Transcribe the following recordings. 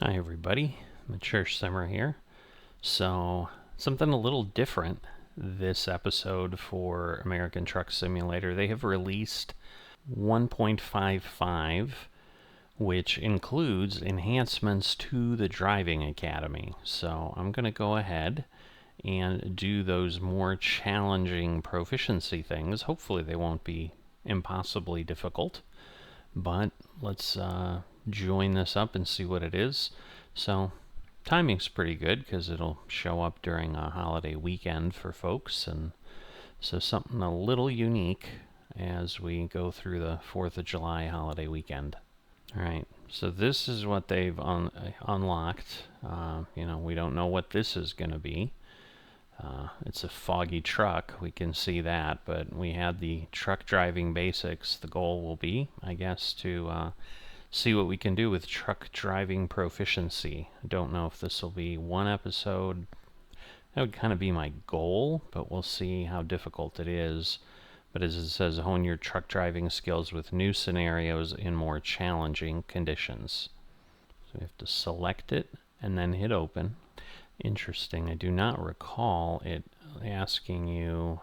Hi everybody, Mature Simmer here. So, something a little different this episode for American Truck Simulator. They have released 1.55, which includes enhancements to the Driving Academy. So, I'm going to go ahead and do those more challenging proficiency things. Hopefully they won't be impossibly difficult, but let's join this up and see what it is. So timing's pretty good because it'll show up during a holiday weekend for folks, and so something a little unique as we go through the 4th of July holiday weekend. Alright, so this is what they've unlocked. We don't know what this is going to be. It's a foggy truck, we can see that, but we had the truck driving basics. The goal will be, I guess, to see what we can do with truck driving proficiency. I don't know if this will be one episode. That would kind of be my goal, but we'll see how difficult it is. But as it says, hone your truck driving skills with new scenarios in more challenging conditions. So we have to select it and then hit open. Interesting. I do not recall it asking you,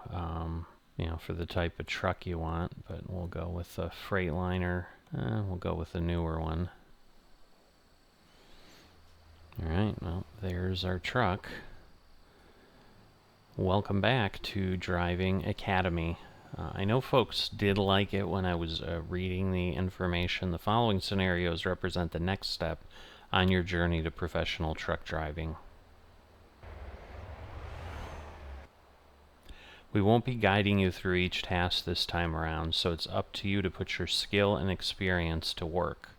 for the type of truck you want, but we'll go with a Freightliner. We'll go with the newer one. Alright, well, there's our truck. Welcome back to Driving Academy. I know folks did like it when I was reading the information. The following scenarios represent the next step on your journey to professional truck driving. We won't be guiding you through each task this time around, so it's up to you to put your skill and experience to work.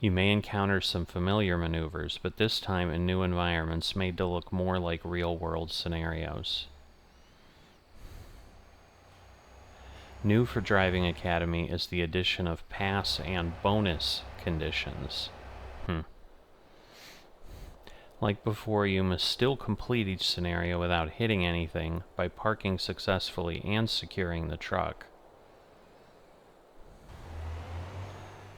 You may encounter some familiar maneuvers, but this time in new environments made to look more like real-world scenarios. New for Driving Academy is the addition of pass and bonus conditions. Like before, you must still complete each scenario without hitting anything by parking successfully and securing the truck.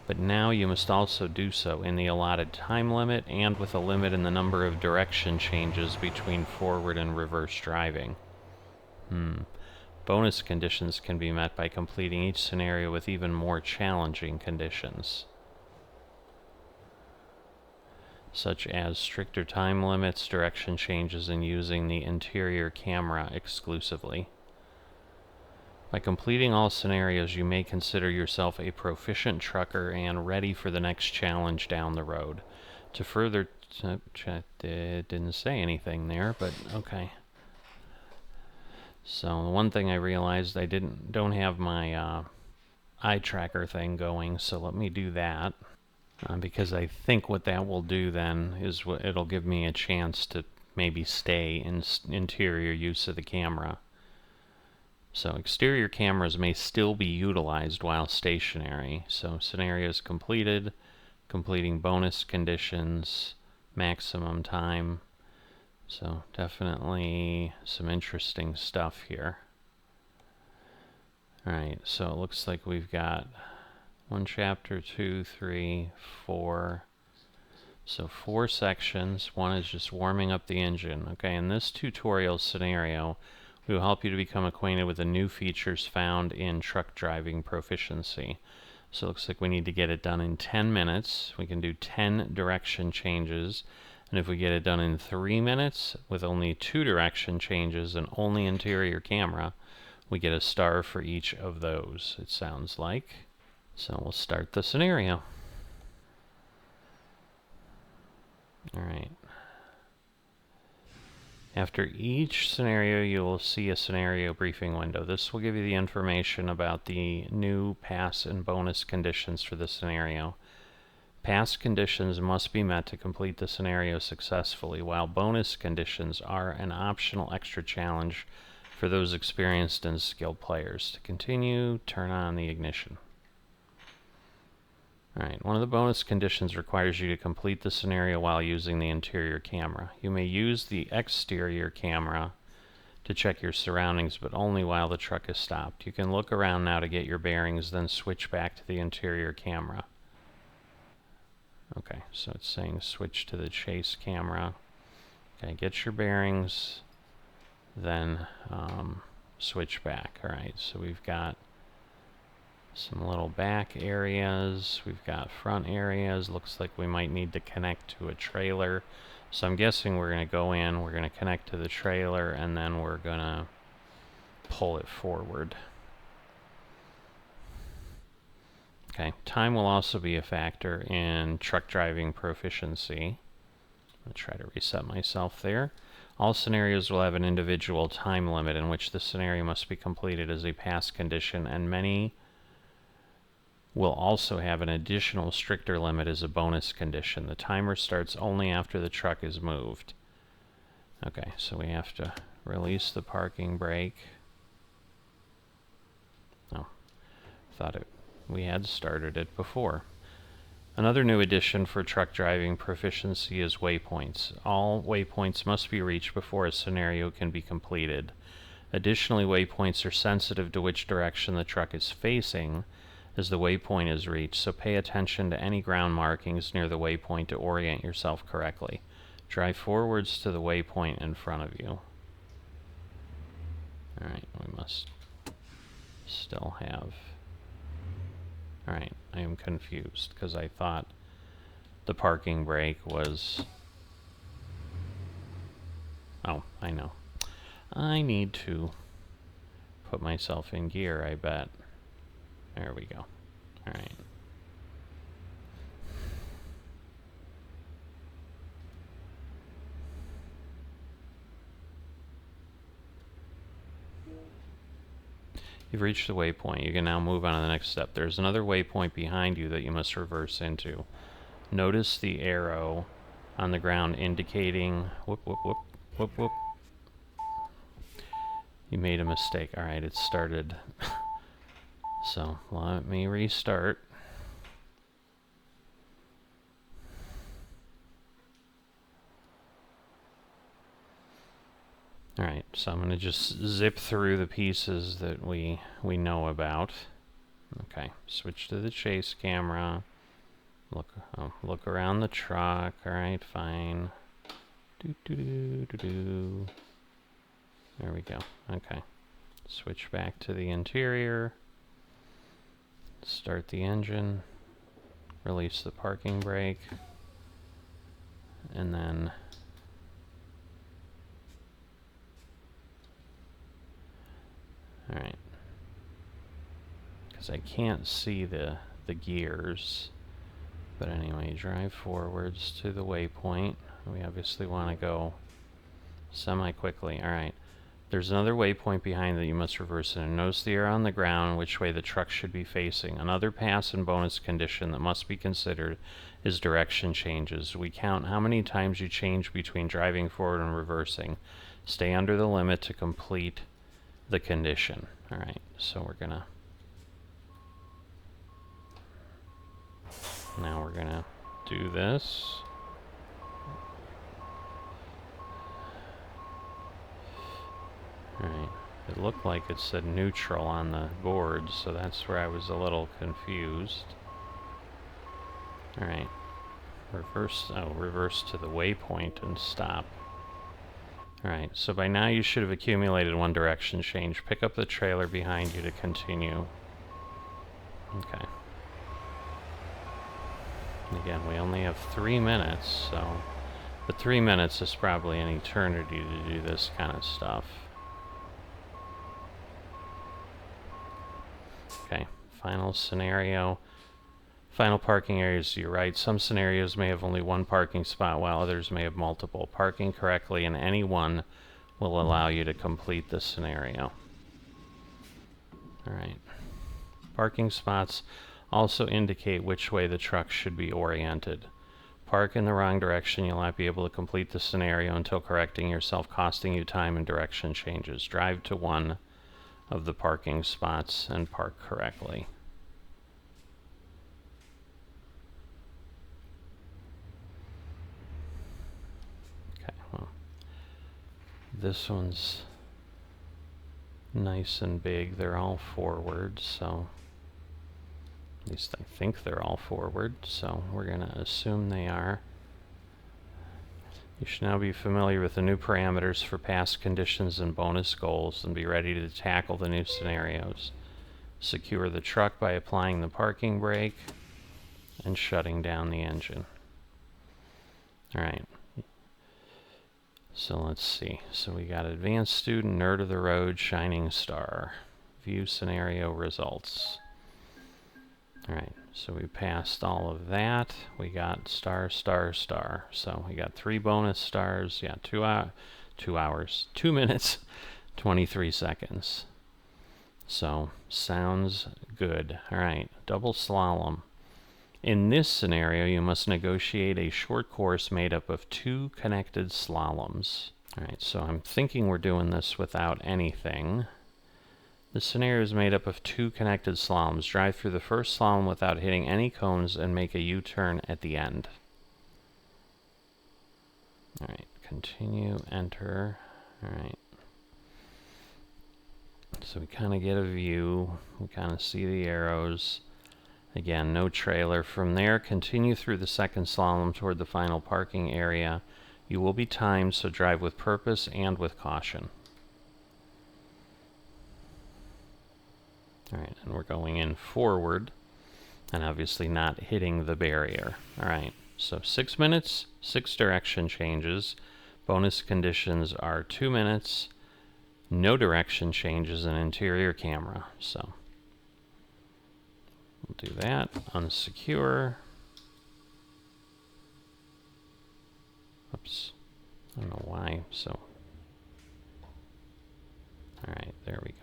But now you must also do so in the allotted time limit and with a limit in the number of direction changes between forward and reverse driving. Bonus conditions can be met by completing each scenario with even more challenging conditions, such as stricter time limits, direction changes, and using the interior camera exclusively. By completing all scenarios, you may consider yourself a proficient trucker and ready for the next challenge down the road. To further, it didn't say anything there, but okay. So the one thing I realized, I don't have my eye tracker thing going, so let me do that. Because I think what that will do then is it'll give me a chance to maybe stay in interior use of the camera. So exterior cameras may still be utilized while stationary. So scenarios completed, completing bonus conditions, maximum time. So definitely some interesting stuff here. Alright, so it looks like we've got 1 chapter, 2, 3, 4. So 4 sections. One is just warming up the engine. Okay, in this tutorial scenario, we will help you to become acquainted with the new features found in truck driving proficiency. So it looks like we need to get it done in 10 minutes. We can do 10 direction changes. And if we get it done in 3 minutes with only 2 direction changes and only interior camera, we get a star for each of those, it sounds like. So we'll start the scenario. Alright. After each scenario, you will see a scenario briefing window. This will give you the information about the new pass and bonus conditions for the scenario. Pass conditions must be met to complete the scenario successfully, while bonus conditions are an optional extra challenge for those experienced and skilled players. To continue, turn on the ignition. Alright, one of the bonus conditions requires you to complete the scenario while using the interior camera. You may use the exterior camera to check your surroundings, but only while the truck is stopped. You can look around now to get your bearings, then switch back to the interior camera. Okay, so it's saying switch to the chase camera. Okay, get your bearings, then switch back. All right, so we've got some little back areas, we've got front areas. Looks like we might need to connect to a trailer. So I'm guessing we're going to go in, we're going to connect to the trailer, and then we're going to pull it forward. Okay, time will also be a factor in truck driving proficiency. I'll try to reset myself there. All scenarios will have an individual time limit in which the scenario must be completed as a pass condition, and many will also have an additional stricter limit as a bonus condition. The timer starts only after the truck is moved. Okay, so we have to release the parking brake. Oh, thought we had started it before. Another new addition for truck driving proficiency is waypoints. All waypoints must be reached before a scenario can be completed. Additionally, waypoints are sensitive to which direction the truck is facing as the waypoint is reached, so pay attention to any ground markings near the waypoint to orient yourself correctly. Drive forwards to the waypoint in front of you. Alright, we must still have... Alright, I am confused because I thought the parking brake was... Oh, I know. I need to put myself in gear, I bet. There we go. Alright. You've reached the waypoint. You can now move on to the next step. There's another waypoint behind you that you must reverse into. Notice the arrow on the ground indicating... Whoop, whoop, whoop, whoop, whoop. You made a mistake. Alright, it started. So, let me restart. Alright, so I'm going to just zip through the pieces that we know about. Okay, switch to the chase camera. Look around the truck. Alright, fine. There we go. Okay. Switch back to the interior. Start the engine. Release the parking brake. And then... Alright. Because I can't see the gears. But anyway, drive forwards to the waypoint. We obviously want to go semi-quickly. Alright. There's another waypoint behind that you must reverse in. Notice the arrow on the ground, which way the truck should be facing. Another pass and bonus condition that must be considered is direction changes. We count how many times you change between driving forward and reversing. Stay under the limit to complete the condition. Alright, so we're gonna... Now we're gonna do this. Alright, it looked like it said neutral on the board, so that's where I was a little confused. Alright, reverse to the waypoint and stop. Alright, so by now you should have accumulated one direction change. Pick up the trailer behind you to continue. Okay. Again, we only have 3 minutes, so... But 3 minutes is probably an eternity to do this kind of stuff. Okay, final scenario. Final parking areas to your right. Some scenarios may have only one parking spot, while others may have multiple. Parking correctly in any one will allow you to complete the scenario. Alright. Parking spots also indicate which way the truck should be oriented. Park in the wrong direction, you'll not be able to complete the scenario until correcting yourself, costing you time and direction changes. Drive to one of the parking spots and park correctly. Okay, well, this one's nice and big. They're all forward, so At least I think they're all forward, so we're going to assume they are. You should now be familiar with the new parameters for past conditions and bonus goals and be ready to tackle the new scenarios. Secure the truck by applying the parking brake and shutting down the engine. Alright. So let's see. So we got advanced student, nerd of the road, shining star. View scenario results. Alright, so we passed all of that. We got star, star, star. So we got 3 bonus stars. Yeah, 2 minutes, 23 seconds. So, sounds good. Alright, double slalom. In this scenario, you must negotiate a short course made up of 2 connected slaloms. Alright, so I'm thinking we're doing this without anything. The scenario is made up of 2 connected slaloms. Drive through the first slalom without hitting any cones and make a U-turn at the end. Alright, continue, enter. Alright. So we kind of get a view. We kind of see the arrows. Again, no trailer. From there, continue through the second slalom toward the final parking area. You will be timed, so drive with purpose and with caution. Alright, and we're going in forward, and obviously not hitting the barrier. Alright, so 6 minutes, 6 direction changes. Bonus conditions are 2 minutes, no direction changes, and interior camera. So we'll do that. Unsecure. Oops. I don't know why. So, alright, there we go.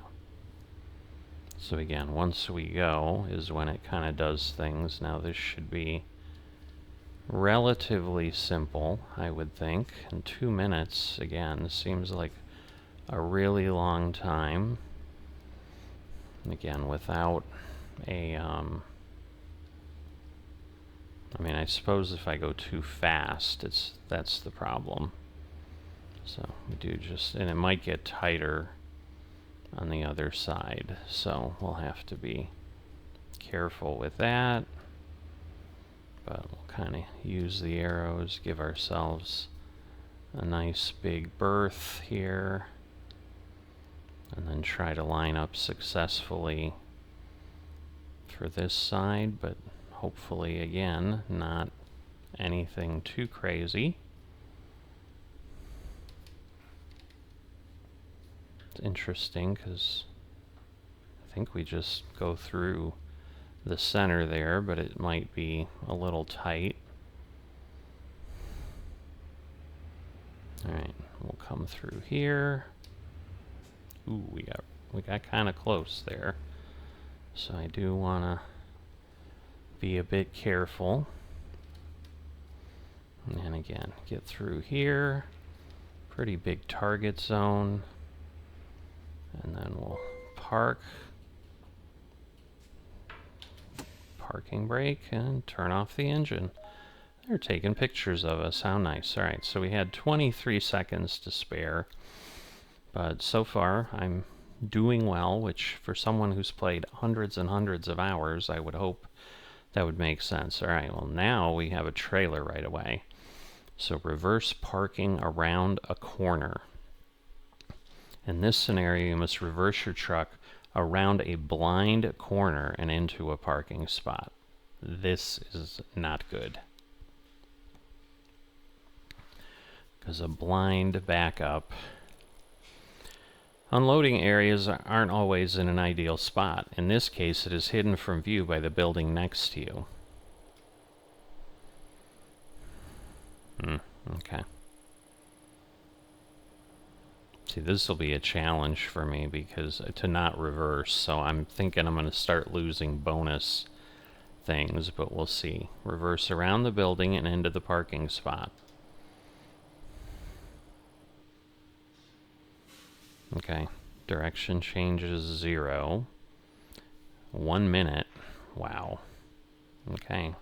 So again, once we go is when it kind of does things. Now this should be relatively simple, I would think. And 2 minutes, again, seems like a really long time. Again, without a, I mean, I suppose if I go too fast, that's the problem. So we do just, and it might get tighter on the other side, so we'll have to be careful with that. But we'll kind of use the arrows, give ourselves a nice big berth here, and then try to line up successfully for this side, but hopefully, again, not anything too crazy. It's interesting because I think we just go through the center there, but it might be a little tight. Alright, we'll come through here. Ooh, we got kind of close there. So I do want to be a bit careful. And again, get through here. Pretty big target zone. And then we'll park. Parking brake and turn off the engine. They're taking pictures of us. How nice. Alright, so we had 23 seconds to spare. But so far, I'm doing well, which for someone who's played hundreds and hundreds of hours, I would hope that would make sense. Alright, well now we have a trailer right away. So reverse parking around a corner. In this scenario, you must reverse your truck around a blind corner and into a parking spot. This is not good, because a blind backup. Unloading areas aren't always in an ideal spot. In this case, it is hidden from view by the building next to you. Okay. See, this will be a challenge for me because to not reverse, so I'm thinking I'm going to start losing bonus things, but we'll see. Reverse around the building and into the parking spot. Okay, direction changes 0. 1 minute. Wow. Okay.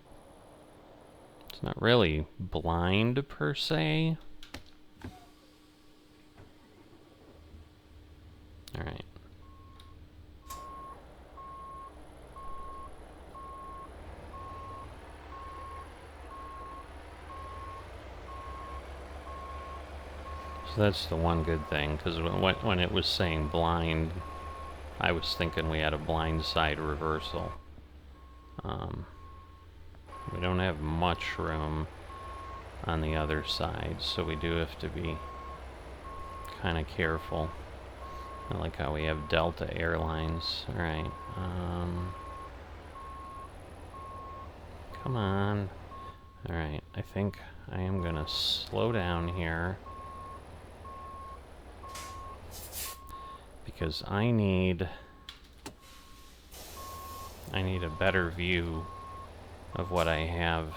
It's not really blind per se. Alright. So that's the one good thing, because when it was saying blind, I was thinking we had a blind side reversal. We don't have much room on the other side, so we do have to be kind of careful. I like how we have Delta Airlines. Alright, come on. Alright, I think I am gonna slow down here, because I need a better view of what I have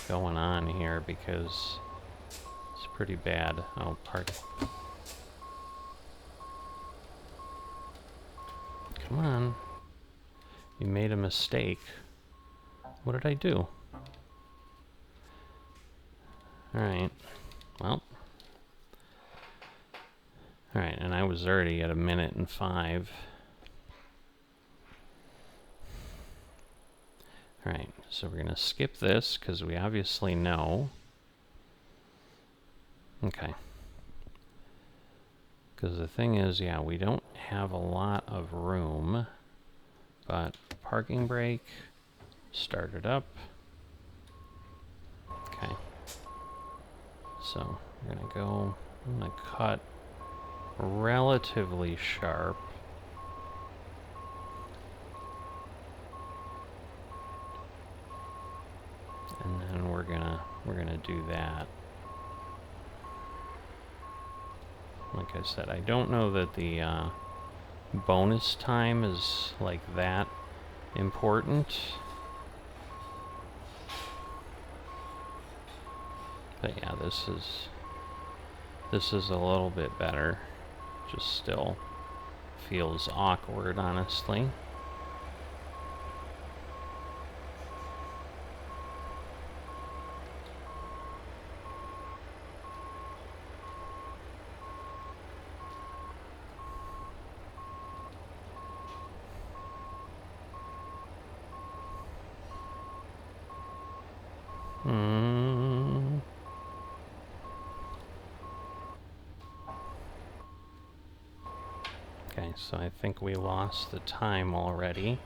going on here, because it's pretty bad. Oh, park. Come on. You made a mistake. What did I do? Alright. Well. Alright, and I was already at 1:05. Alright, so we're going to skip this, because we obviously know. Okay. Because the thing is, yeah, we don't have a lot of room, but parking brake, start it up. Okay. So we're going to go, I'm going to cut relatively sharp. And then we're gonna do that. Like I said, I don't know that the bonus time is like that important. But yeah, this is a little bit better. Just still feels awkward, honestly. Okay, so I think we lost the time already.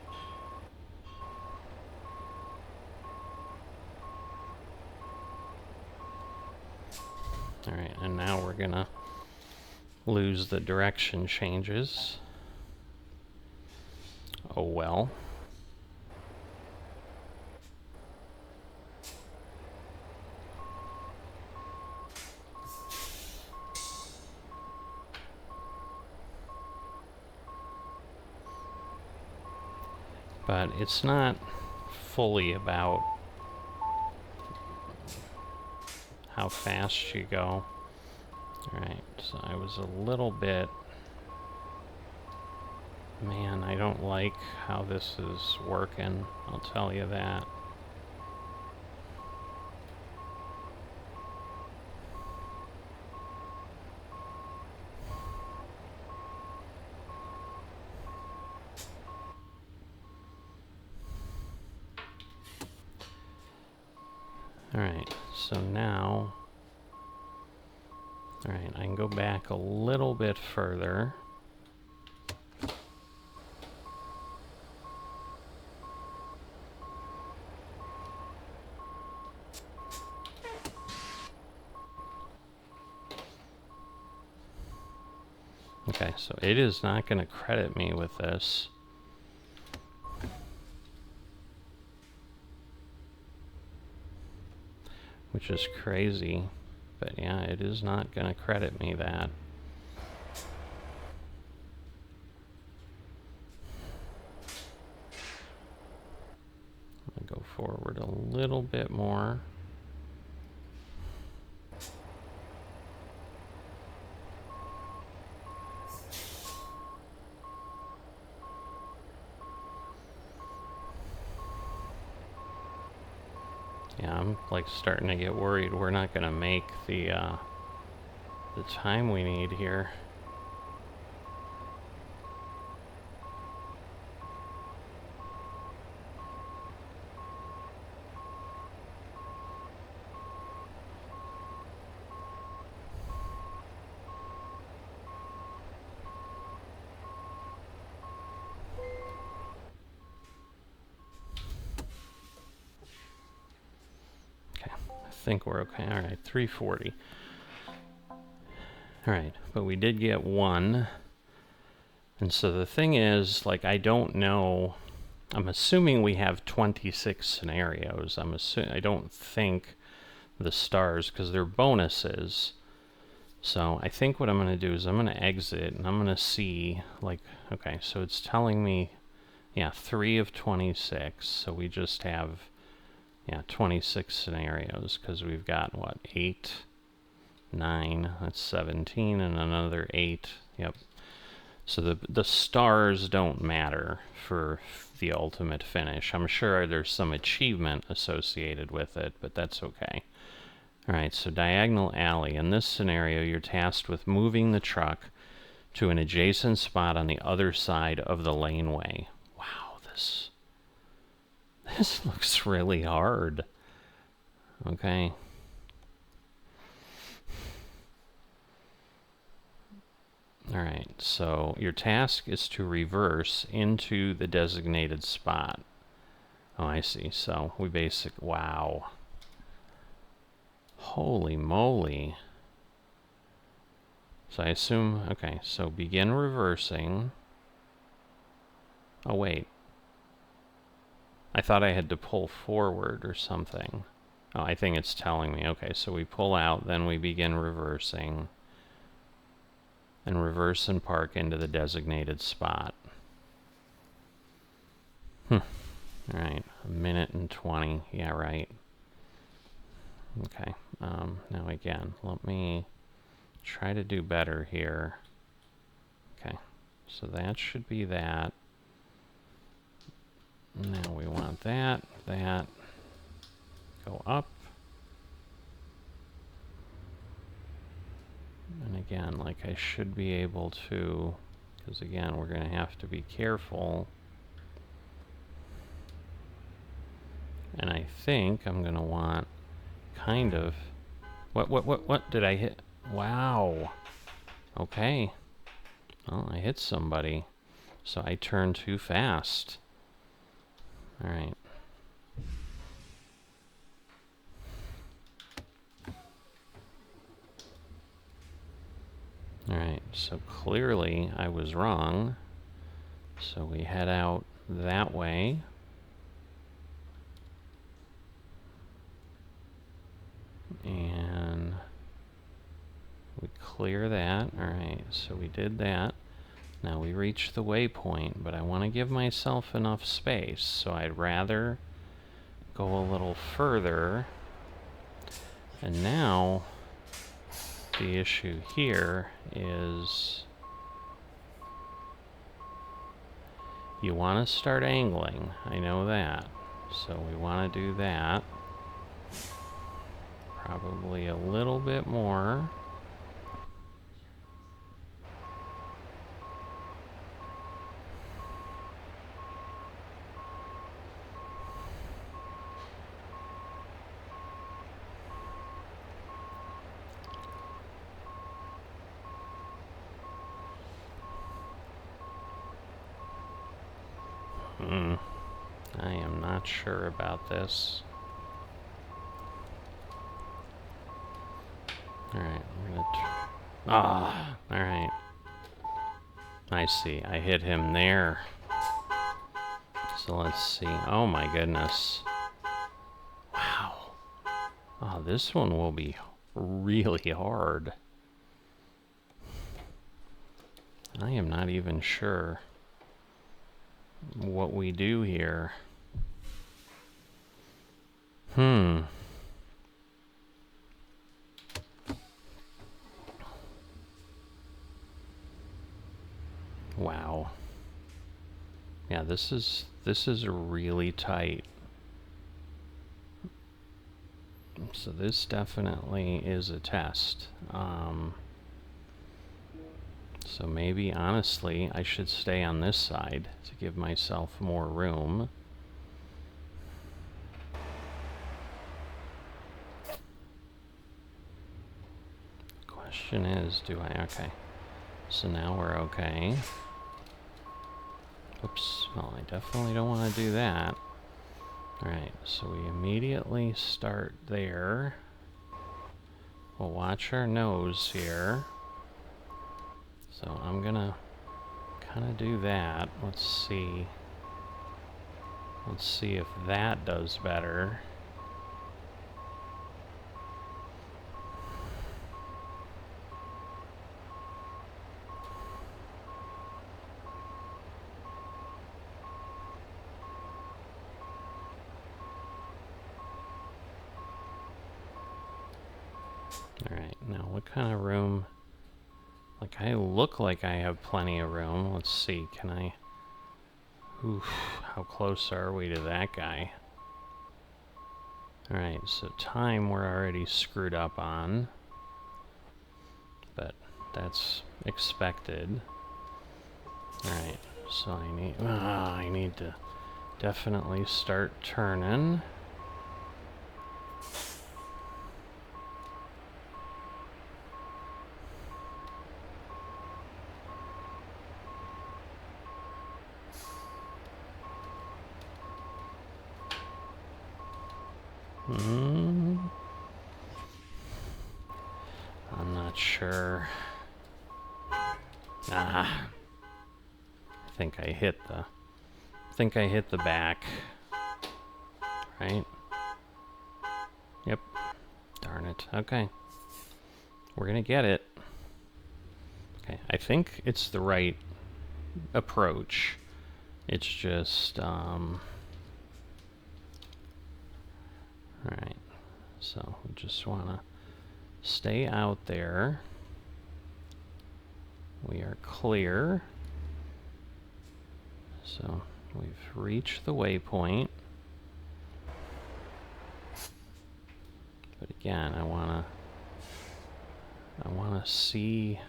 Alright, and now we're gonna lose the direction changes. Oh well. But it's not fully about how fast you go. Alright, so I was a little bit... Man, I don't like how this is working, I'll tell you that. Alright, so now... Alright, I can go back a little bit further. Okay, so it is not going to credit me with this. Which is crazy. But yeah, it is not going to credit me that. I'm going to go forward a little bit more. Yeah, I'm like starting to get worried we're not going to make the time we need here. think we're okay. All right, 340. All right, but we did get one. And so the thing is, like, I don't know. I'm assuming we have 26 scenarios. I don't think the stars, because they're bonuses. So I think what I'm going to do is I'm going to exit, and I'm going to see, like, okay, so it's telling me, yeah, 3 of 26. So we just have, yeah, 26 scenarios, because we've got, what, 8, 9, that's 17, and another 8. Yep. So the stars don't matter for the ultimate finish. I'm sure there's some achievement associated with it, but that's okay. Alright, so diagonal alley. In this scenario, you're tasked with moving the truck to an adjacent spot on the other side of the laneway. Wow, this looks really hard. Okay. Alright, so your task is to reverse into the designated spot. Oh, I see. So we wow. Holy moly. So I assume, okay, so begin reversing. Oh, wait. I thought I had to pull forward or something. Oh, I think it's telling me. Okay, so we pull out, then we begin reversing. And reverse and park into the designated spot. Alright, 1:20. Yeah, right. Okay, now again, let me try to do better here. Okay, so that should be that. Now we want that, go up. And again, like I should be able to, because again, we're going to have to be careful. And I think I'm going to want kind of, what did I hit? Wow. Okay. Well, I hit somebody. So I turned too fast. All right. All right, so clearly I was wrong. So we head out that way. And we clear that. All right, so we did that. Now we reach the waypoint, but I want to give myself enough space, so I'd rather go a little further. And now the issue here is you want to start angling. I know that. So we want to do that. Probably a little bit more. I am not sure about this. Alright, I'm gonna alright. I see. I hit him there. So let's see. Oh my goodness. Wow. Oh, this one will be really hard. I am not even sure what we do here. Wow. Yeah, this is really tight. So this definitely is a test. So maybe, honestly, I should stay on this side to give myself more room. Question is, do I? Okay. So now we're okay. Oops. Well, I definitely don't want to do that. Alright, so we immediately start there. we'll watch our nose here. So I'm gonna kind of do that. Let's see. Let's see if that does better. Alright, now what kind of room? Like, I look like I have plenty of room. Let's see, can I... Oof, how close are we to that guy? Alright, so time we're already screwed up on. But that's expected. Alright, so I need to definitely start turning. I'm not sure. I think I hit the back. Right? Yep. Darn it. Okay. We're gonna get it. Okay, I think it's the right approach. It's just, alright. So, we just wanna stay out there. We are clear. So, we've reached the waypoint. But again, I wanna see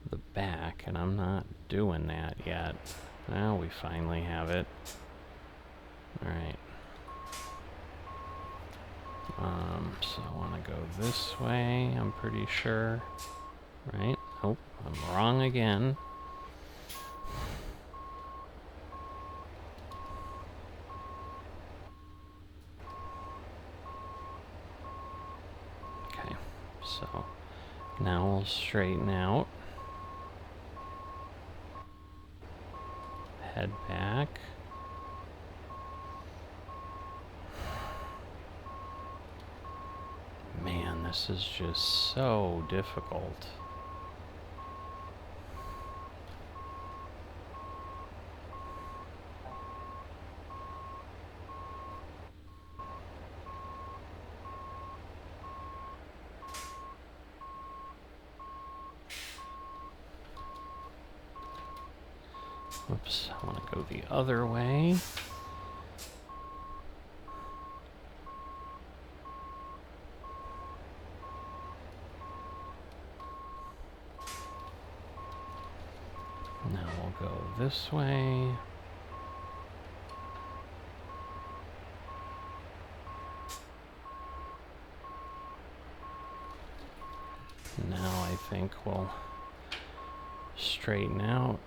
the back, and I'm not doing that yet. Now we finally have it. Alright. So I want to go this way, I'm pretty sure. Right? Oh, I'm wrong again. Okay, so now we'll straighten out. Head back. Man, this is just so difficult. Oops, I want to go the other way. Now we'll go this way. Now I think we'll straighten out.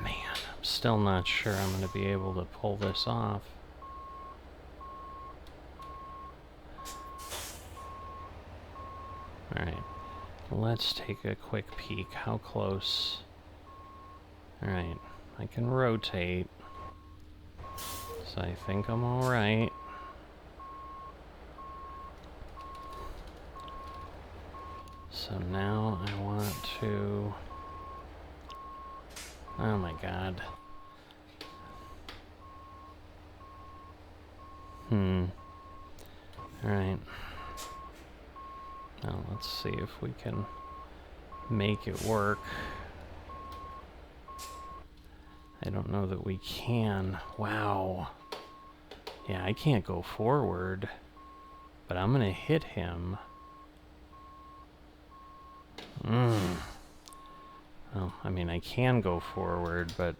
Man, I'm still not sure I'm going to be able to pull this off. Alright, let's take a quick peek. How close? Alright, I can rotate. So I think I'm alright. So now I want to... Oh my god. Alright. Now let's see if we can make it work. I don't know that we can. Wow. Yeah, I can't go forward, but I'm gonna hit him. Well, I mean, I can go forward, but...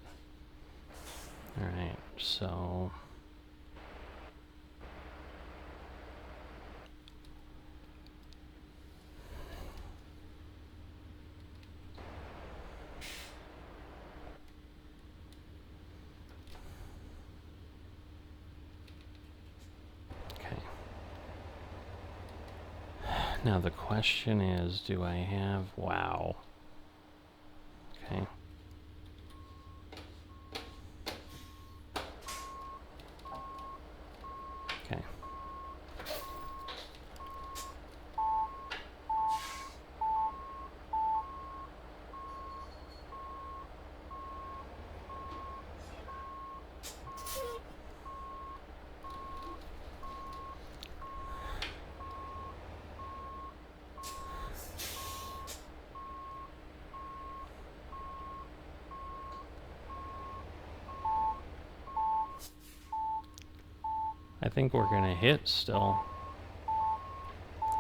Alright, so... Now the question is, do I have... Wow. Okay. Okay. I think we're gonna hit still.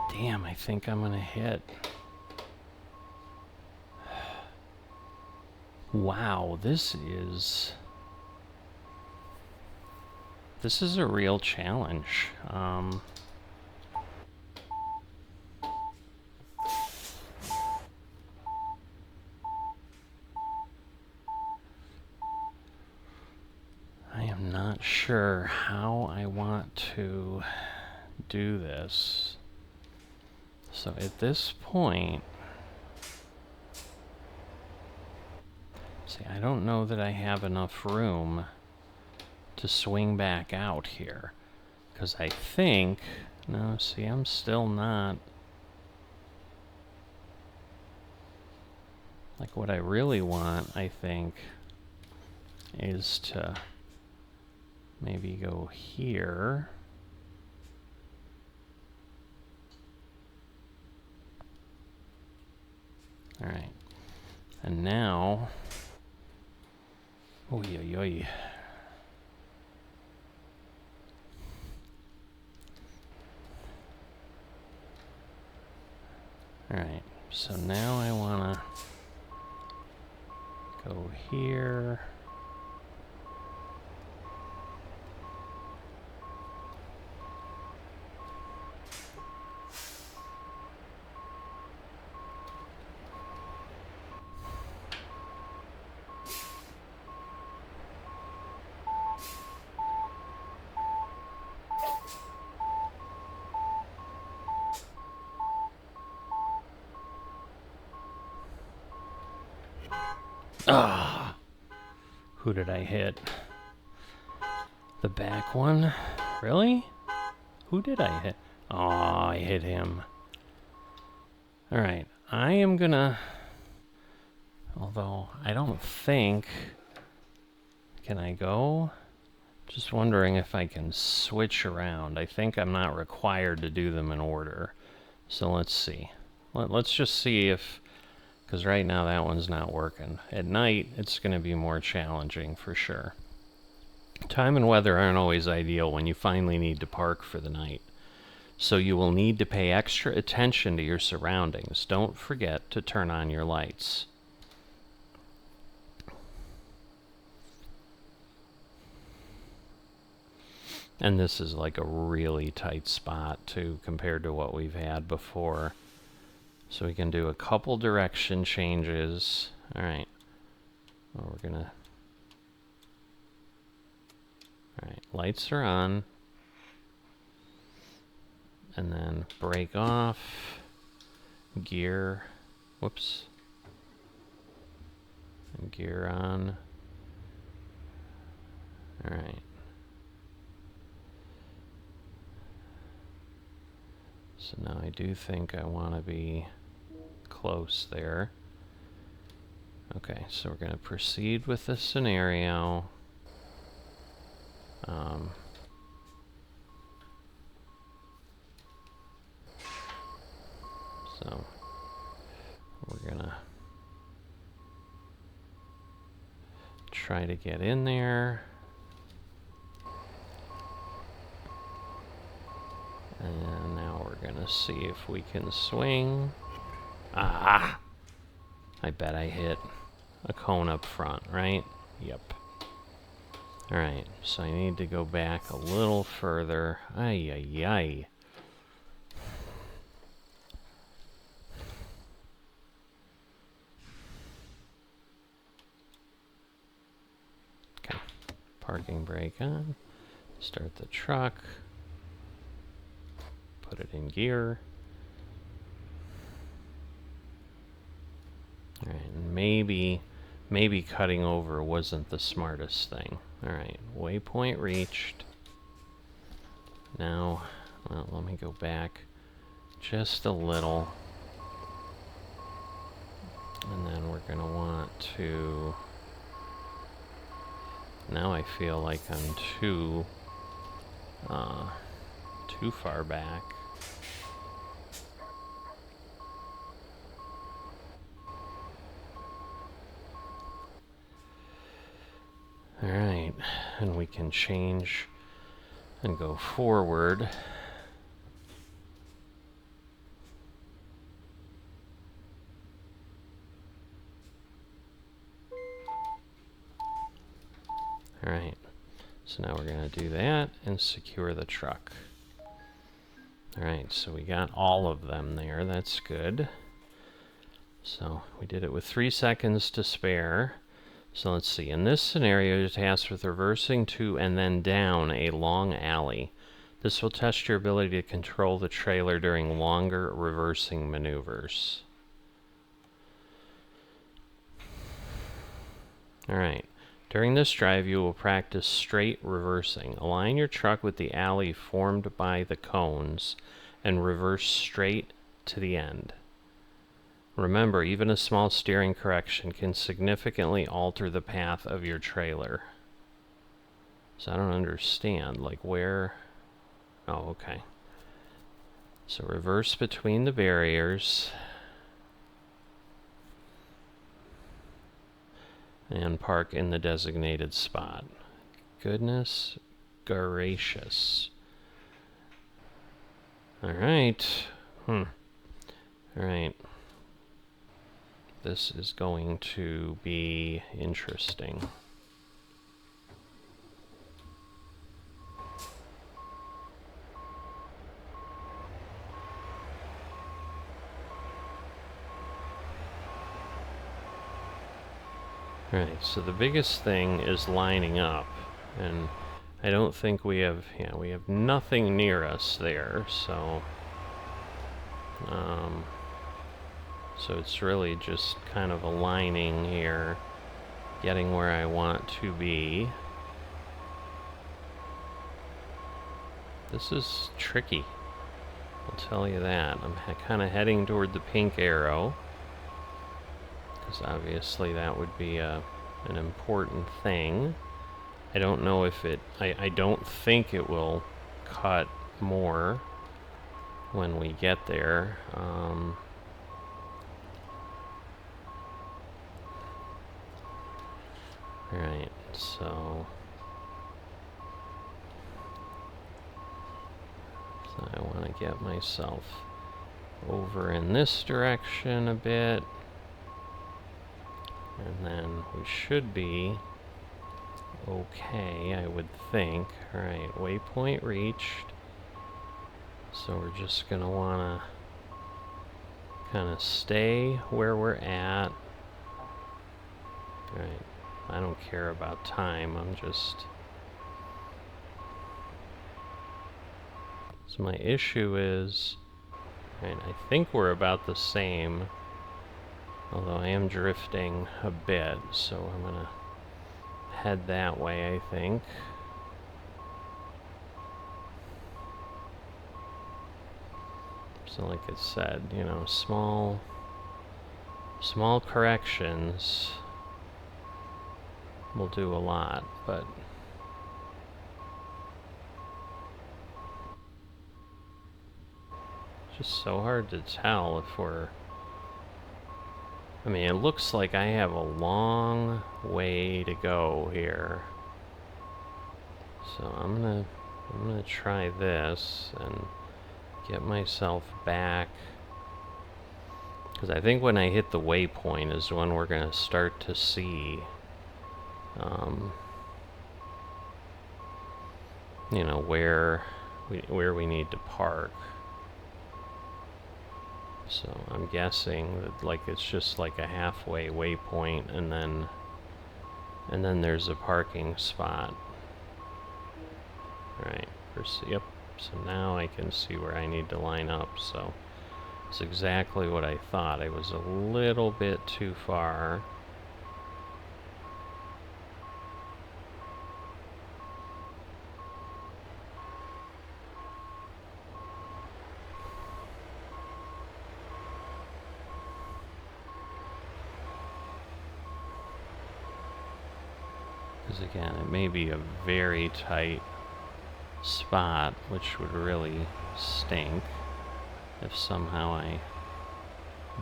Damn, I think I'm gonna hit. Wow, this is a real challenge. I am not sure how I want to do this. So at this point, see, I don't know that I have enough room to swing back out here. Because I think, no, see, I'm still not. Like, what I really want, I think, is to maybe go here. All right. And now, oy, oy, oy. All right. So now I want to go here. Ah, who did I hit? The back one? Really? Who did I hit? Oh, I hit him. Alright, I am gonna... Although, I don't think... Can I go? Just wondering if I can switch around. I think I'm not required to do them in order. So let's see. Let's just see if... Because right now that one's not working. At night, it's going to be more challenging for sure. Time and weather aren't always ideal when you finally need to park for the night. So you will need to pay extra attention to your surroundings. Don't forget to turn on your lights. And this is like a really tight spot too compared to what we've had before. So we can do a couple direction changes. Alright. Well, we're gonna... Alright, lights are on. And then brake off. Gear. Whoops. And gear on. Alright. So now I do think I want to be close there. Okay, so we're going to proceed with the scenario. So we're going to try to get in there. And now we're going to see if we can swing. Ah! I bet I hit a cone up front, right? Yep. Alright, so I need to go back a little further. Ay, ay, ay. Okay, parking brake on. Start the truck. Put it in gear. maybe cutting over wasn't the smartest thing. Alright, waypoint reached. Now, well, let me go back just a little. And then we're going to want to... Now I feel like I'm too far back. Alright, and we can change and go forward. Alright, so now we're going to do that and secure the truck. Alright, so we got all of them there, that's good. So we did it with 3 seconds to spare. So let's see, in this scenario you're tasked with reversing to and then down a long alley. This will test your ability to control the trailer during longer reversing maneuvers. Alright. During this drive, you will practice straight reversing. Align your truck with the alley formed by the cones and reverse straight to the end. Remember, even a small steering correction can significantly alter the path of your trailer. So I don't understand, like where... Oh, okay. So reverse between the barriers. And park in the designated spot. Goodness gracious. Alright. Alright. This is going to be interesting. Alright, so the biggest thing is lining up, and I don't think we have, we have nothing near us there, so it's really just kind of aligning here, getting where I want to be. This is tricky, I'll tell you that. I'm kind of heading toward the pink arrow, because obviously that would be an important thing. I don't know if it... I don't think it will cut more when we get there. Alright, so I want to get myself over in this direction a bit. And then we should be okay, I would think. Alright, waypoint reached. So we're just going to want to kind of stay where we're at. Alright, I don't care about time, I'm just... So my issue is... Alright, I think we're about the same. Although I am drifting a bit, so I'm going to head that way, I think. So like it said, you know, small corrections will do a lot, but it's just so hard to tell if we're... I mean, it looks like I have a long way to go here. So I'm gonna try this and get myself back. Because I think when I hit the waypoint is when we're gonna start to see, you know, where we need to park. So I'm guessing that like it's just like a halfway waypoint, and then there's a parking spot. Right. Yep. So now I can see where I need to line up. So It's exactly what I thought. I was a little bit too far. Because again, it may be a very tight spot, which would really stink if somehow I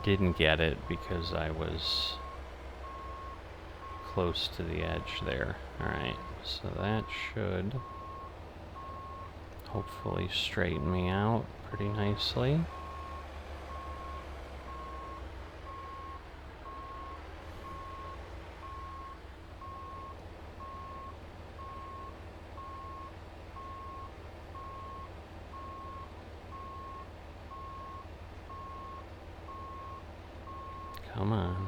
didn't get it because I was close to the edge there. Alright, so that should hopefully straighten me out pretty nicely. Come on.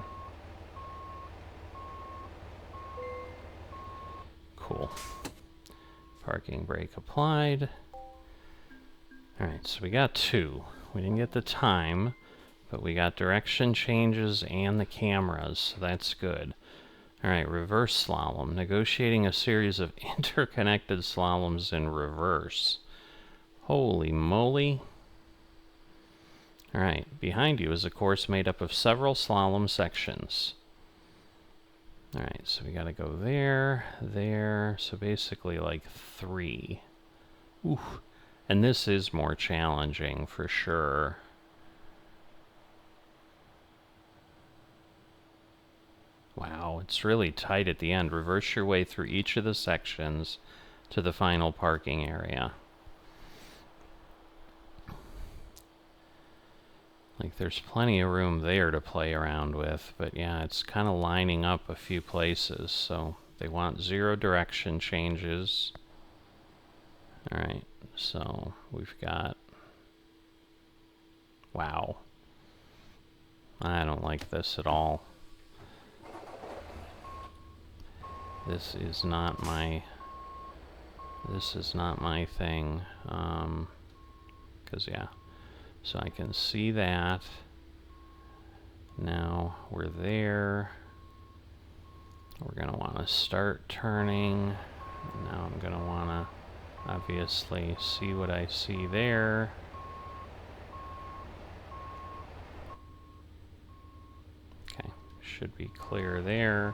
Cool. Parking brake applied. Alright, so we got 2. We didn't get the time, but we got direction changes and the cameras, so that's good. Alright, reverse slalom. Negotiating a series of interconnected slaloms in reverse. Holy moly. Alright, behind you is a course made up of several slalom sections. Alright, so we gotta go there, there, so basically like 3. Ooh, and this is more challenging for sure. Wow, it's really tight at the end. Reverse your way through each of the sections to the final parking area. Like, there's plenty of room there to play around with, but yeah, it's kind of lining up a few places, so they want 0 direction changes. Alright, so we've got... Wow. I don't like this at all. This is not my thing. 'Cause yeah. So I can see that. Now we're there. We're gonna want to start turning. Now I'm gonna want to obviously see what I see there. Okay, should be clear there.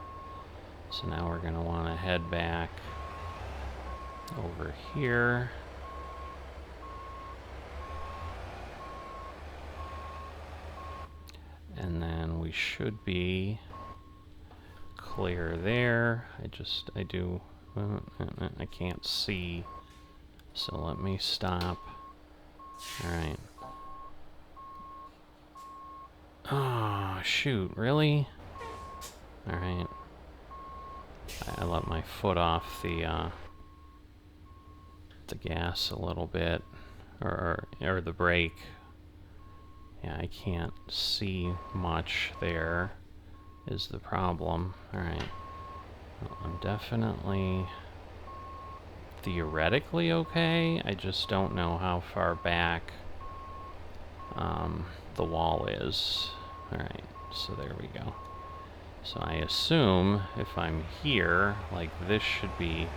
So now we're gonna want to head back over here. And then we should be clear there. I can't see. So let me stop. Alright. Oh, shoot, really? Alright. I let my foot off the gas a little bit. Or the brake. Yeah, I can't see much there, is the problem. Alright. Well, I'm definitely theoretically okay. I just don't know how far back the wall is. Alright, so there we go. So I assume if I'm here, like, this should be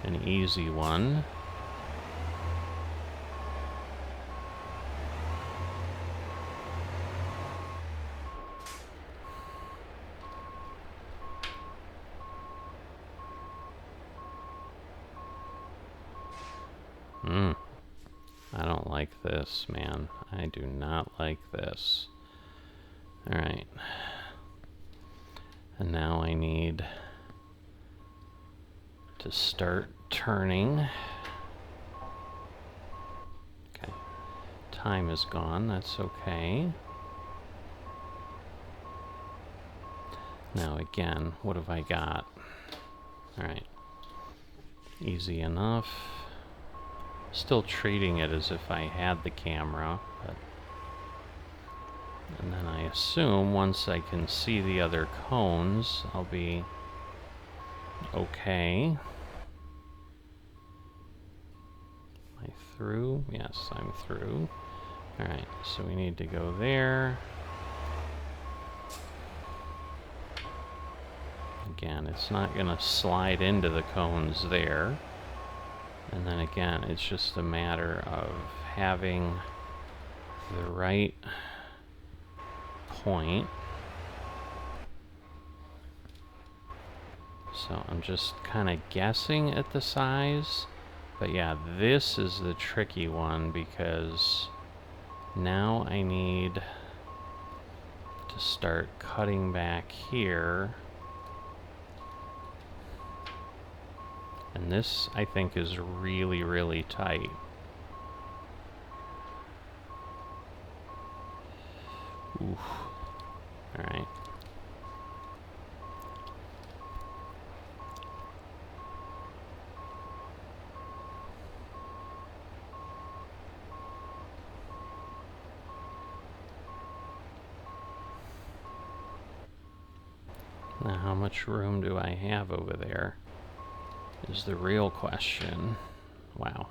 an easy one. I don't like this, man. I do not like this. Alright. And now I need to start turning. Okay. Time is gone. That's okay. Now again, what have I got? Alright. Easy enough. Still treating it as if I had the camera, but... And then I assume once I can see the other cones, I'll be okay. Am I through? Yes, I'm through. Alright, so we need to go there. Again, it's not going to slide into the cones there. And then again, it's just a matter of having the right point. So I'm just kind of guessing at the size. But yeah, this is the tricky one because now I need to start cutting back here. And this, I think, is really, really tight. Oof. Alright. Now, how much room do I have over there? Is the real question. Wow.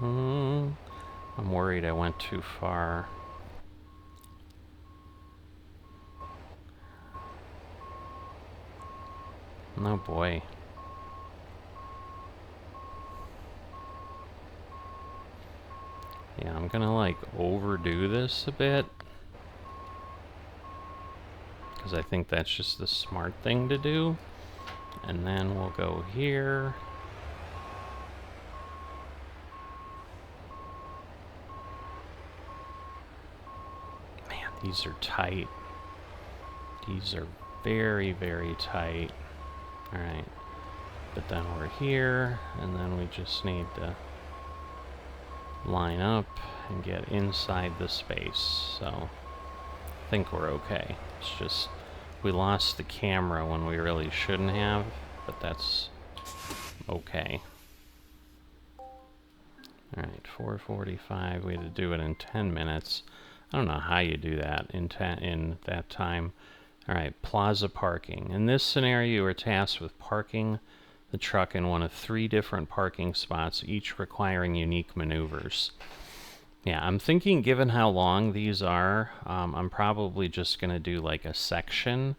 I'm worried I went too far. Oh boy. Yeah, I'm gonna like overdo this a bit. Because I think that's just the smart thing to do. And then we'll go here. Man, these are tight. These are very, very tight. Alright. But then we're here, and then we just need to line up and get inside the space. So I think we're okay. It's just we lost the camera when we really shouldn't have, but that's okay. Alright, 4:45. We had to do it in 10 minutes. I don't know how you do that in that time. Alright, Plaza Parking. In this scenario, you are tasked with parking the truck in one of 3 different parking spots, each requiring unique maneuvers. Yeah, I'm thinking given how long these are, I'm probably just going to do like a section,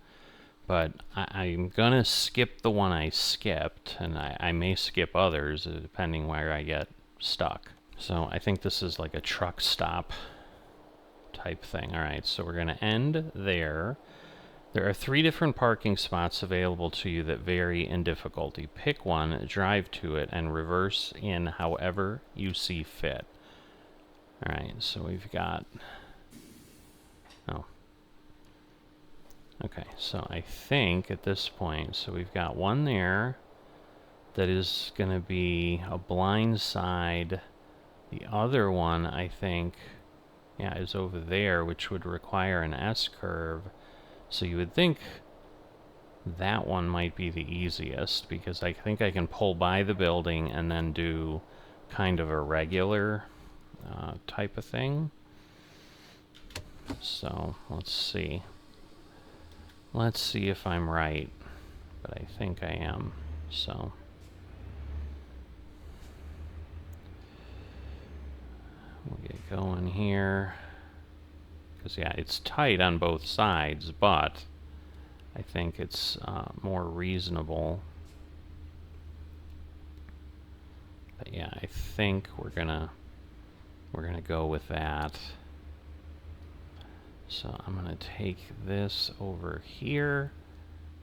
but I'm going to skip the one I skipped, and I may skip others depending where I get stuck. So I think this is like a truck stop type thing. Alright, so we're going to end there. There are 3 different parking spots available to you that vary in difficulty. Pick one, drive to it, and reverse in however you see fit. Alright, so we've got... Oh. Okay, so I think at this point, so we've got one there that is going to be a blind side. The other one, I think, yeah, is over there, which would require an S-curve. So you would think that one might be the easiest, because I think I can pull by the building and then do kind of a regular type of thing. So let's see. Let's see if I'm right, but I think I am. So we'll get going here. Because, yeah, it's tight on both sides, but I think it's more reasonable. But, yeah, I think we're gonna go with that. So I'm going to take this over here,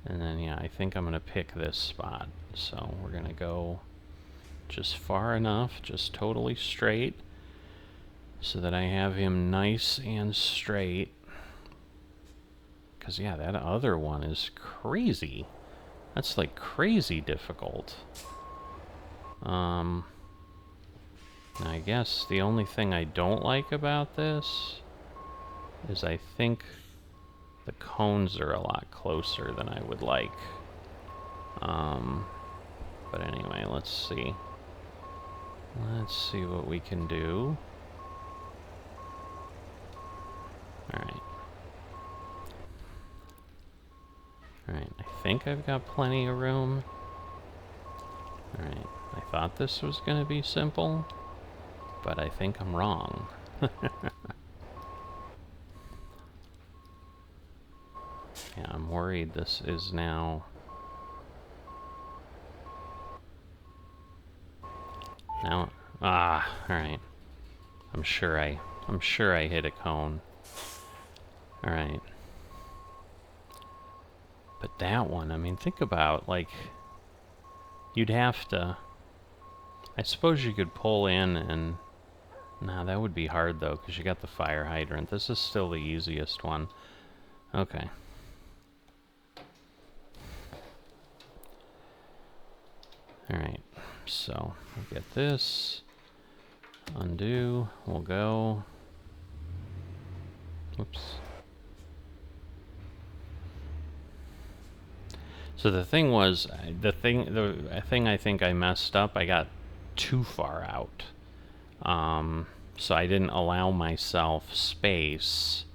and then, yeah, I think I'm going to pick this spot. So we're going to go just far enough, just totally straight, so that I have him nice and straight. Because, yeah, that other one is crazy. That's, like, crazy difficult. I guess the only thing I don't like about this is I think the cones are a lot closer than I would like. But anyway, let's see. Let's see what we can do. Alright. Alright, I think I've got plenty of room. Alright, I thought this was going to be simple. but I think I'm wrong. Yeah, I'm worried this is now... Now... Ah, alright. I'm sure I hit a cone. Alright. But that one, I mean, think about, like... You'd have to... I suppose you could pull in and... Nah, that would be hard, though, because you got the fire hydrant. This is still the easiest one. Okay. Alright, so we'll get this. Undo. We'll go. Oops. So the thing was, the thing I think I messed up, I got too far out. So I didn't allow myself space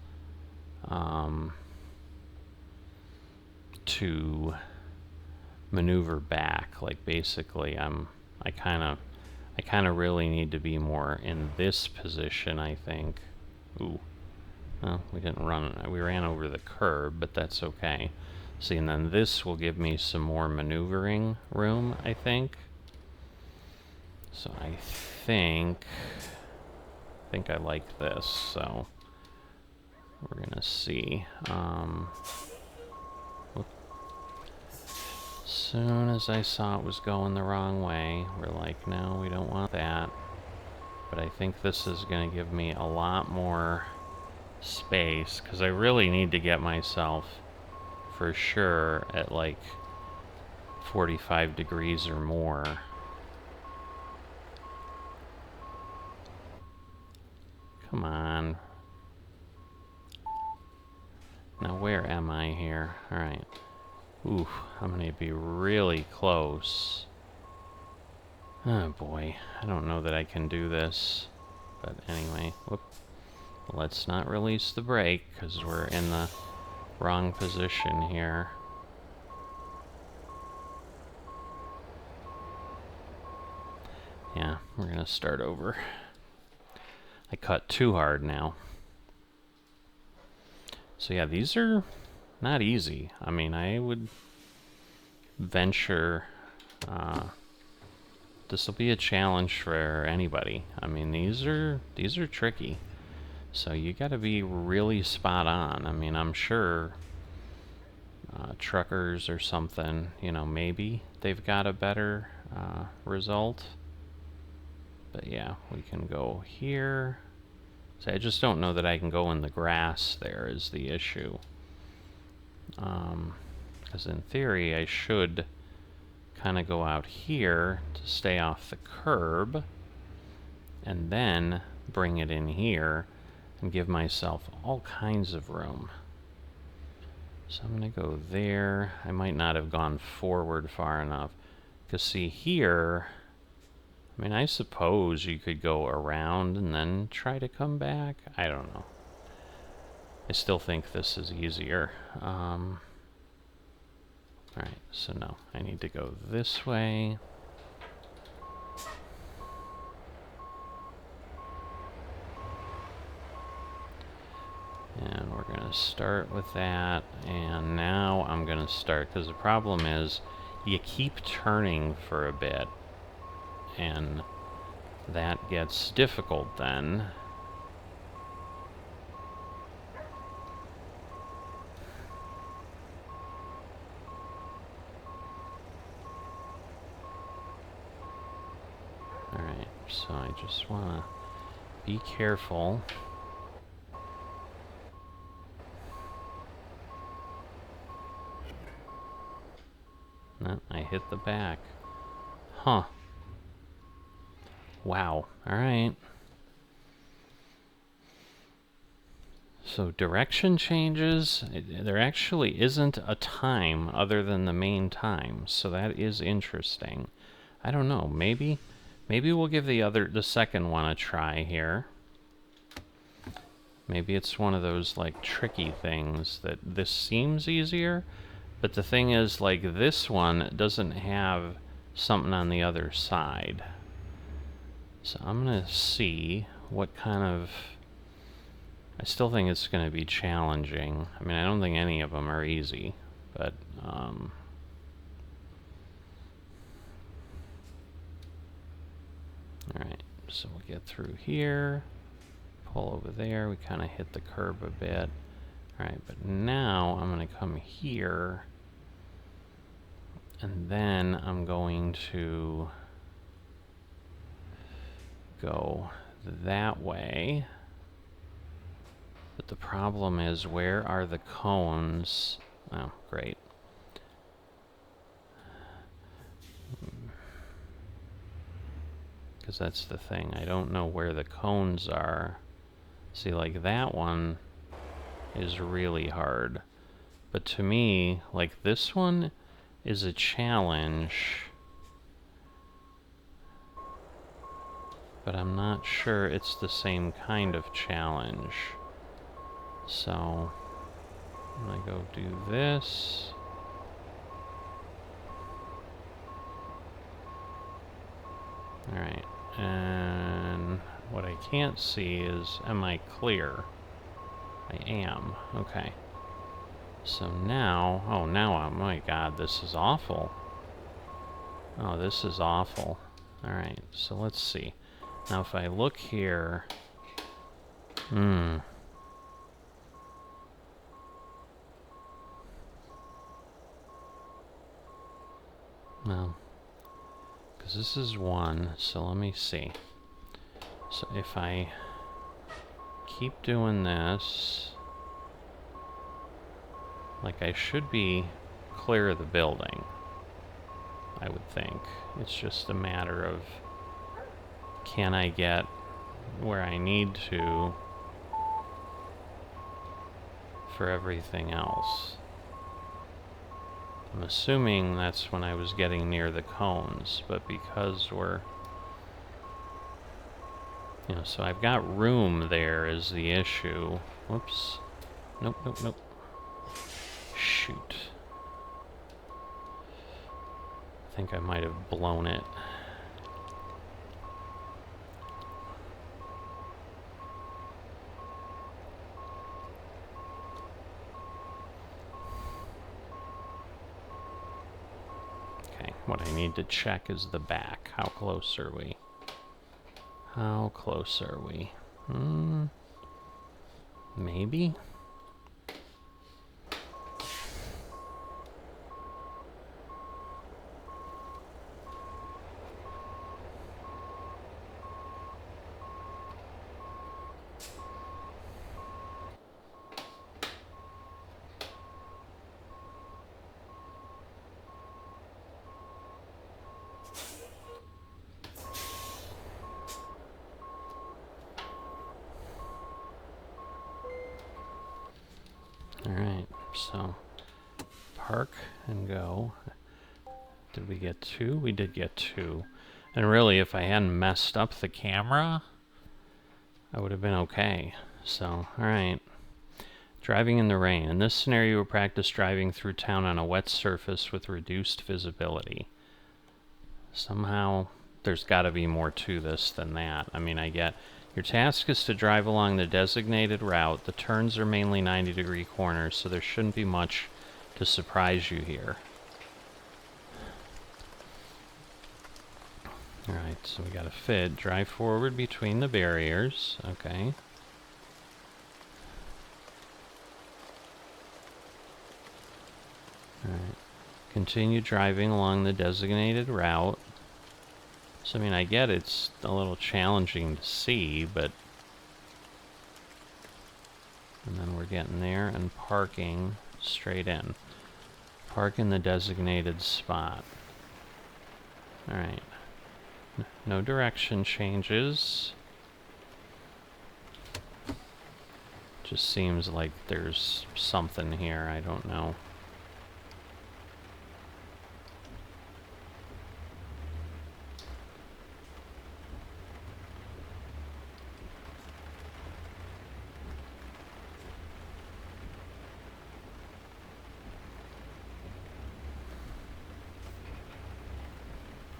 to maneuver back. Like basically I kind of really need to be more in this position, I think. Ooh. Well, we ran over the curb, but that's okay. See, and then this will give me some more maneuvering room, I think. So I think I like this, so we're gonna see. As soon as I saw it was going the wrong way, we're like, no, we don't want that. But I think this is gonna give me a lot more space, because I really need to get myself for sure at like 45 degrees or more. Come on. Now where am I here? Alright. Ooh, I'm gonna be really close. Oh boy, I don't know that I can do this. But anyway, whoop. Let's not release the brake, because we're in the wrong position here. Yeah, we're gonna start over. I cut too hard now. So yeah, these are not easy. I mean, I would venture this will be a challenge for anybody. I mean, these are tricky. So you got to be really spot on. I mean, I'm sure truckers or something, you know, maybe they've got a better result. But yeah, we can go here. So I just don't know that I can go in the grass there is the issue. Because in theory, I should kind of go out here to stay off the curb and then bring it in here and give myself all kinds of room. So I'm going to go there. I might not have gone forward far enough. Because see here, I mean, I suppose you could go around and then try to come back. I don't know. I still think this is easier. Alright, so no, I need to go this way. And we're going to start with that. And now I'm going to start, because the problem is you keep turning for a bit. And that gets difficult then. Alright, so I just want to be careful. No, I hit the back. Huh. Wow. Alright. So direction changes. There actually isn't a time other than the main time. So that is interesting. I don't know. Maybe we'll give the second one a try here. Maybe it's one of those like tricky things that this seems easier. But the thing is, like, this one doesn't have something on the other side. So I'm going to see what kind of... I still think it's going to be challenging. I mean, I don't think any of them are easy, but... Alright, so we'll get through here, pull over there, we kind of hit the curb a bit. Alright, but now I'm going to come here, and then I'm going to go that way. But the problem is, where are the cones? Oh, great. Because that's the thing, I don't know where the cones are. See, like that one is really hard. But to me, like this one is a challenge. But I'm not sure it's the same kind of challenge. So, I'm gonna go do this. Alright, and what I can't see is, am I clear? I am, okay. So now, oh my god, this is awful. Oh, this is awful. Alright, so let's see. Now if I look here, no, because this is one, so let me see. So if I keep doing this, like I should be clear of the building, I would think. It's just a matter of, can I get where I need to for everything else? I'm assuming that's when I was getting near the cones, but because we're... You know, so I've got room there is the issue. Whoops. Nope, nope, nope. Shoot. I think I might have blown it. What I need to check is the back. How close are we? How close are we? Maybe? Alright, so park and go. Did we get 2? We did get 2. And really, if I hadn't messed up the camera, I would have been okay. So, alright. Driving in the rain. In this scenario, we'll practice driving through town on a wet surface with reduced visibility. Somehow, there's got to be more to this than that. I mean, I get... Your task is to drive along the designated route. The turns are mainly 90-degree corners, so there shouldn't be much to surprise you here. Alright, so we gotta fit. Drive forward between the barriers. Okay. Alright. Continue driving along the designated route. So, I mean, I get it's a little challenging to see, but... And then we're getting there and parking straight in. Park in the designated spot. Alright. No direction changes. Just seems like there's something here, I don't know.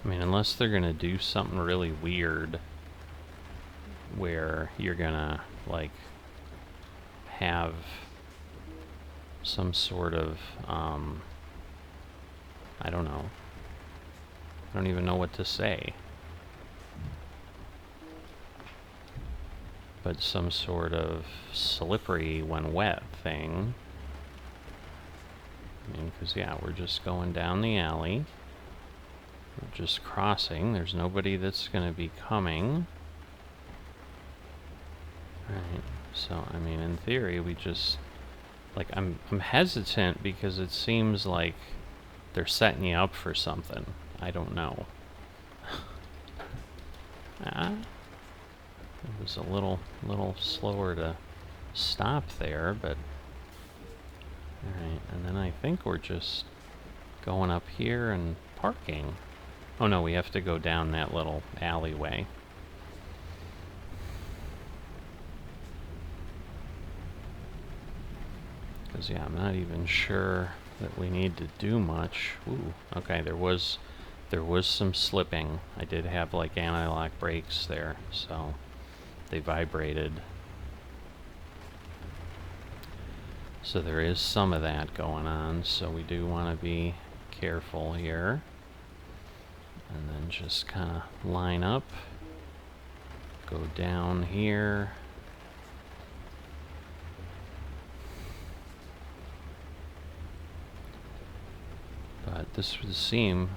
I mean, unless they're gonna do something really weird. where you're gonna like have some sort of I don't know. I don't even know what to say. But some sort of slippery when wet thing. I mean, because yeah, we're just going down the alley. We're just crossing. There's nobody that's going to be coming. Right. So, I mean, in theory, we just... Like, I'm hesitant because it seems like they're setting you up for something. I don't know. It was a little slower to stop there, but... Alright, and then I think we're just going up here and parking. Oh no, we have to go down that little alleyway. Because, yeah, I'm not even sure that we need to do much. Ooh, okay, there was some slipping. I did have, like, anti-lock brakes there, so they vibrated. So there is some of that going on, so we do want to be careful here. And then just kind of line up, go down here. But this would seem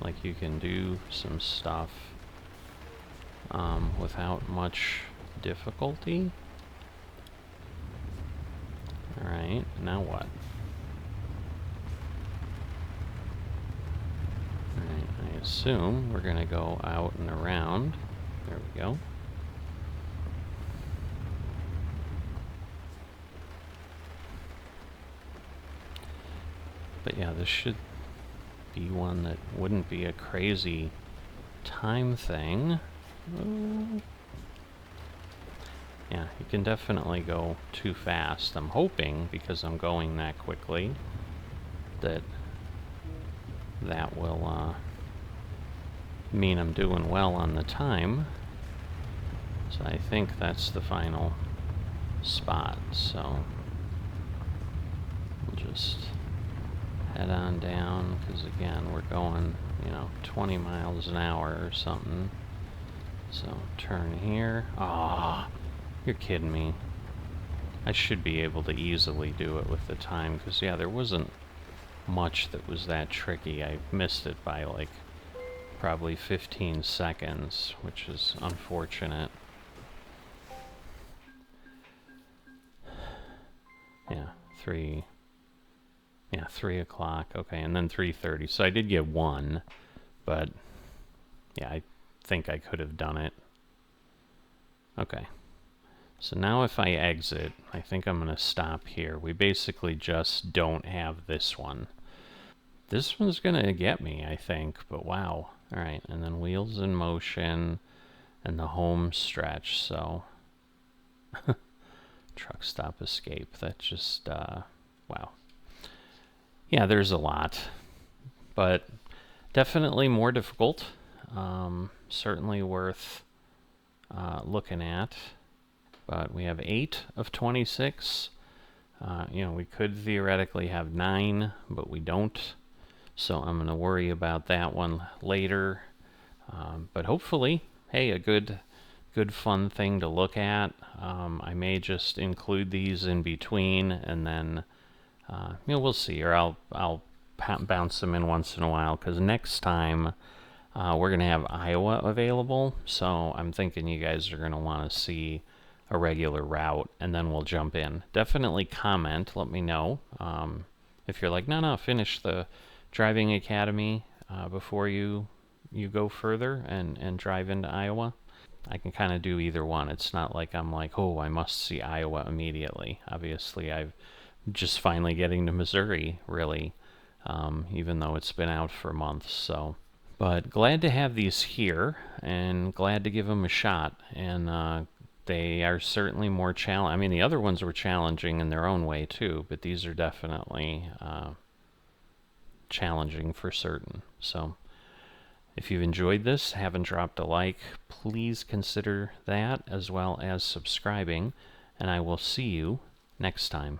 like you can do some stuff without much difficulty. Alright, now what? Alright, I assume we're going to go out and around. There we go. But yeah, this should be one that wouldn't be a crazy time thing. Oh. Yeah, you can definitely go too fast. I'm hoping, because I'm going that quickly, that will mean I'm doing well on the time. So I think that's the final spot, so we'll just head on down, because again, we're going, 20 miles an hour or something. So turn here. Ah, you're kidding me. I should be able to easily do it with the time, because yeah, there wasn't much that was that tricky. I missed it by like probably 15 seconds, which is unfortunate. Yeah, 3 o'clock. Okay, and then 3:30. So I did get one, but yeah, I think I could have done it. Okay. So now if I exit, I think I'm going to stop here. We basically just don't have this one. This one's going to get me, I think, but wow. All right, and then wheels in motion and the home stretch, so... Truck stop escape, that just, wow. Yeah, there's a lot, but definitely more difficult. Certainly worth looking at. But we have 8 of 26. We could theoretically have 9, but we don't. So I'm going to worry about that one later. But hopefully, hey, a good fun thing to look at. I may just include these in between, and then we'll see. Or I'll bounce them in once in a while, because next time we're going to have Iowa available. So I'm thinking you guys are going to want to see a regular route, and then we'll jump in. Definitely comment, let me know if you're like, no, finish the driving academy before you go further and drive into Iowa. I can kind of do either one. It's not like I'm like, oh, I must see Iowa immediately. Obviously, I've just finally getting to Missouri, really, even though it's been out for months. So, but glad to have these here, and glad to give them a shot. And they are certainly more challenging. I mean, the other ones were challenging in their own way too, but these are definitely challenging for certain. So, If you've enjoyed this, haven't dropped a like, please consider that as well as subscribing, and I will see you next time.